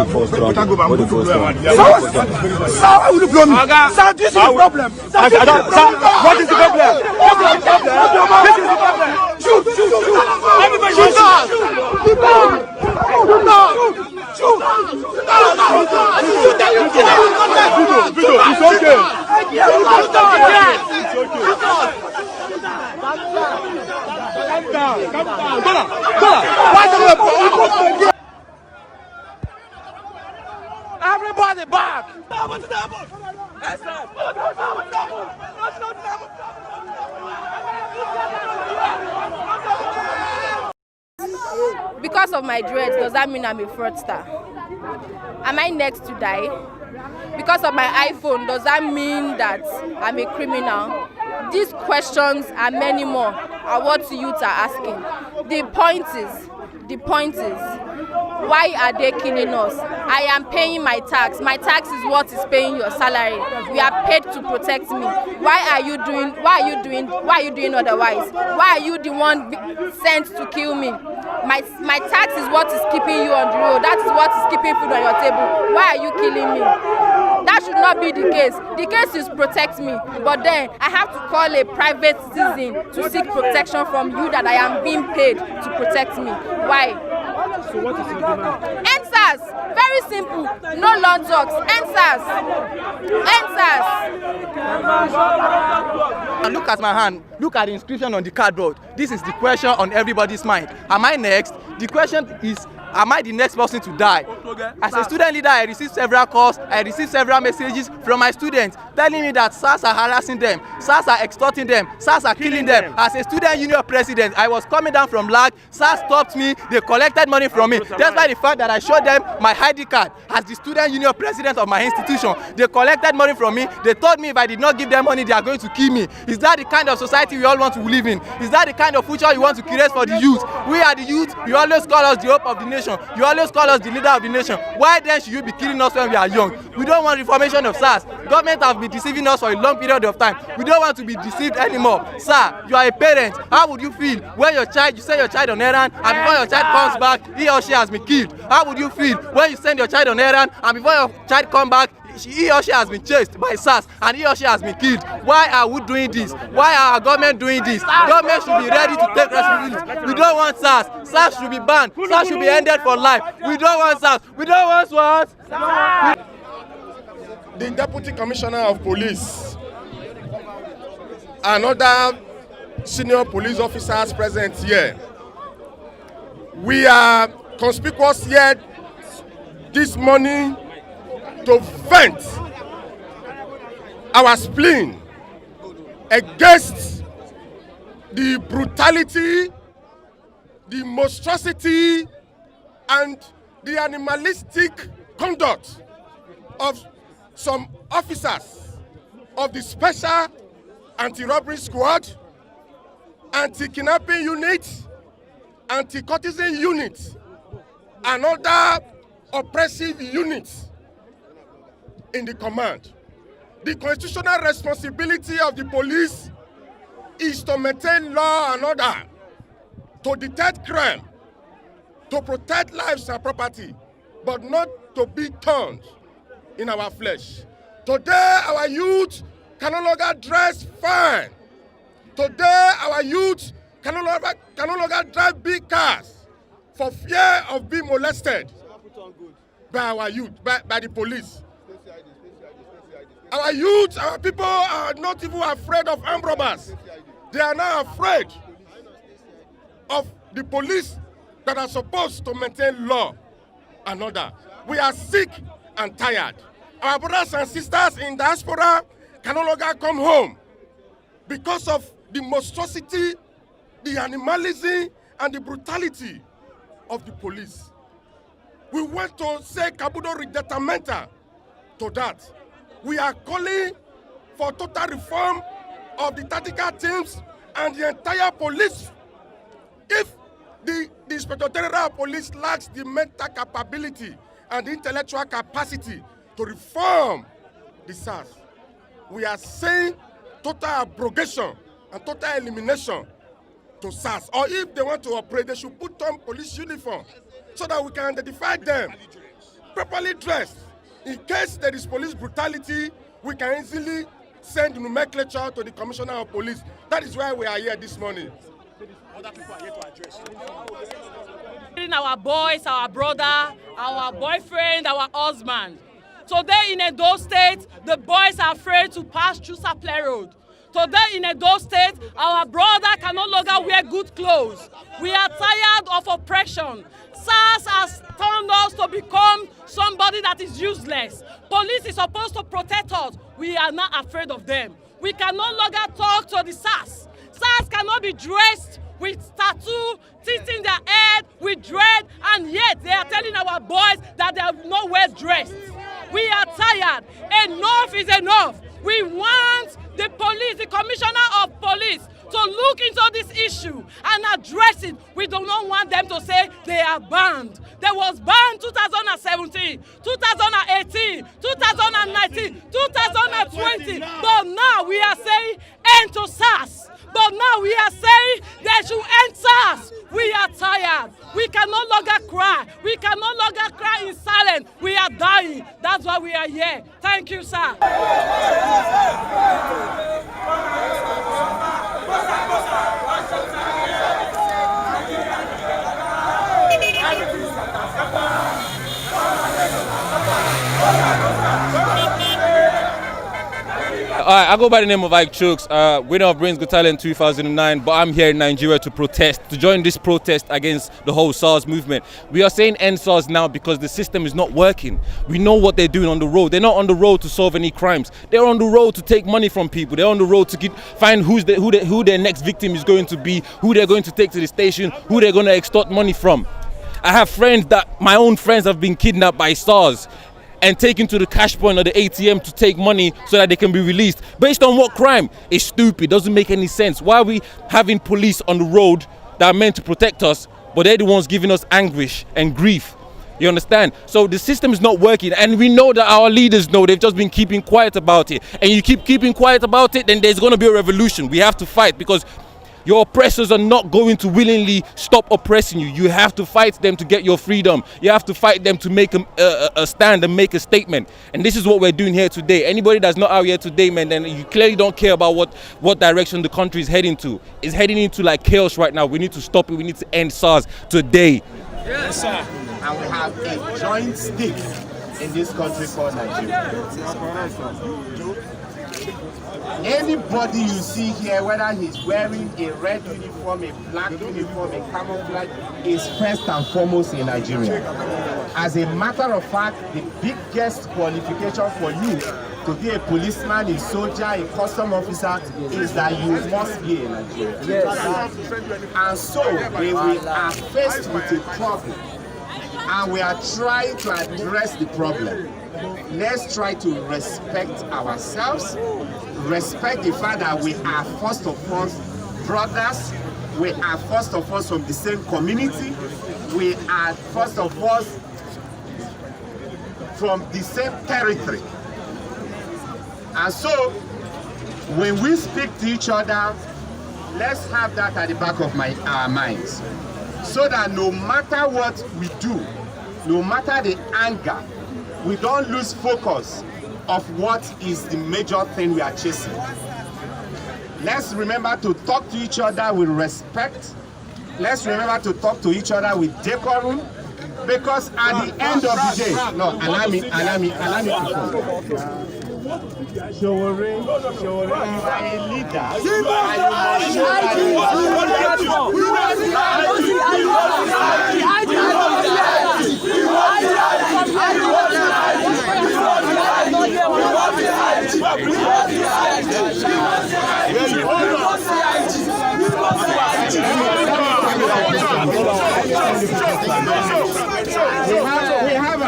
force trouble. What the force trouble? Sir, why would you blow me? Sir, this is the problem. Sir, what is the problem? This is the problem. Shoot! Everybody shoot! Everybody back! Because of my dreads, does that mean I'm a fraudster? Am I next to die? Because of my iPhone, does that mean that I'm a criminal? These questions and many more are what youth are asking. The point is, why are they killing us? I am paying my tax. My tax is what is paying your salary. We are paid to protect me. Why are you doing otherwise? Why are you the one sent to kill me? My tax is what is keeping you on the road. That is what is keeping food on your table. Why are you killing me? That should not be the case. The case is protect me. But then I have to call a private citizen to seek protection from you that I am being paid to protect me. Why? So what is your demand? End SARS. Very simple. No long talks. End SARS. End SARS. And look at my hand. Look at the inscription on the cardboard. This is the question on everybody's mind. Am I next? The question is, am I the next person to die? As a student leader, I received several calls, I received several messages from my students telling me that SARS are harassing them, SARS are extorting them, SARS are killing them. As a student union president, I was coming down from LAG, SARS stopped me, they collected money from me. Despite the fact that I showed them my ID card as the student union president of my institution, they collected money from me. They told me if I did not give them money, they are going to kill me. Is that the kind of society we all want to live in? Is that the kind of future you want to create for the youth? We are the youth, you always call us the hope of the nation. You always call us the leader of the nation. Why then should you be killing us when we are young? We don't want reformation of SARS. Government have been deceiving us for a long period of time. We don't want to be deceived anymore. Sir, you are a parent. How would you feel when you send your child on errand and before your child comes back, he or she has been killed? How would you feel when you send your child on errand and before your child comes back, he or she has been chased by SARS and he or she has been killed? Why are we doing this? Why are our government doing this? Government should be ready to take responsibility. We don't want SARS. SARS should be banned. SARS should be ended for life. We don't want SARS. We don't want what? The Deputy Commissioner of Police and other senior police officers present here, we are conspicuous here this morning to vent our spleen against the brutality, the monstrosity, and the animalistic conduct of some officers of the Special Anti-Robbery Squad, Anti-Kidnapping Unit, Anti-Courtesan Unit, and other oppressive units in the command. The constitutional responsibility of the police is to maintain law and order, to detect crime, to protect lives and property, but not to be turned in our flesh. Today, our youth can no longer dress fine. Today, our youth can no longer drive big cars for fear of being molested by our youth, by the police. Our youth, our people are not even afraid of armed robbers. They are now afraid of the police that are supposed to maintain law and order. We are sick and tired. Our brothers and sisters in diaspora can no longer come home because of the monstrosity, the animalism, and the brutality of the police. We want to say Kabudo redettamenta to that. We are calling for total reform of the tactical teams and the entire police. If the Inspector General of Police lacks the mental capability and the intellectual capacity to reform the SARS, we are saying total abrogation and total elimination to SARS. Or if they want to operate, they should put on police uniform so that we can identify them properly dressed. In case there is police brutality, we can easily send nomenclature to the Commissioner of Police. That is why we are here this morning. Other people are here to address. Our boys, our brother, our boyfriend, our husband. Today in Edo State, the boys are afraid to pass through Supply Road. Today in Edo State, our brother can no longer wear good clothes. We are tired of oppression. SARS has turned us to become somebody that is useless. Police is supposed to protect us. We are not afraid of them. We can no longer talk to the SARS. SARS cannot be dressed with tattoo, teeth in their head, with dread, and yet they are telling our boys that they are not well dressed. We are tired. Enough is enough. We want the police, the Commissioner of Police, to look into this issue and address it. We do not want them to say they are banned. There was banned 2017, 2018, 2019, 2020. But now we are saying end to SARS. But now we are saying they should end SARS. We are tired. We can no longer cry. We can no longer cry in silence. We are dying. That's why we are here. Thank you, sir. Alright, I go by the name of Ike Chooks, winner of Brains Got Talent 2009, but I'm here in Nigeria to protest, to join this protest against the whole SARS movement. We are saying end SARS now because the system is not working. We know what they're doing on the road. They're not on the road to solve any crimes. They're on the road to take money from people. They're on the road to find who their next victim is going to be, who they're going to take to the station, who they're going to extort money from. I have friends my own friends have been kidnapped by SARS and taken to the cash point or the ATM to take money so that they can be released. Based on what crime? It's stupid, doesn't make any sense. Why are we having police on the road that are meant to protect us, but they're the ones giving us anguish and grief? You understand? So the system is not working, and we know that our leaders know. They've just been keeping quiet about it. And you keep keeping quiet about it, then there's going to be a revolution. We have to fight, because your oppressors are not going to willingly stop oppressing you. You have to fight them to get your freedom. You have to fight them to make a stand and make a statement. And this is what we're doing here today. Anybody that's not out here today, man, then you clearly don't care about what direction the country is heading to. It's heading into like chaos right now. We need to stop it. We need to end SARS today. Yes, sir. And we have a joint stick in this country called Nigeria. Anybody you see here, whether he's wearing a red uniform, a black uniform, a camouflage, is first and foremost in Nigeria. As a matter of fact, the biggest qualification for you to be a policeman, a soldier, a custom officer is that you must be a Nigerian. Yes. And so we are faced with a problem, and we are trying to address the problem. Let's try to respect ourselves, respect the fact that we are first of all brothers, we are first of all from the same community, we are first of all from the same territory. And so, when we speak to each other, let's have that at the back of our minds, so that no matter what we do, no matter the anger, we don't lose focus of what is the major thing we are chasing. Let's remember to talk to each other with respect. Let's remember to talk to each other with decorum, because at the end of the day, no, allow me to come. Showore, you are a leader. We have a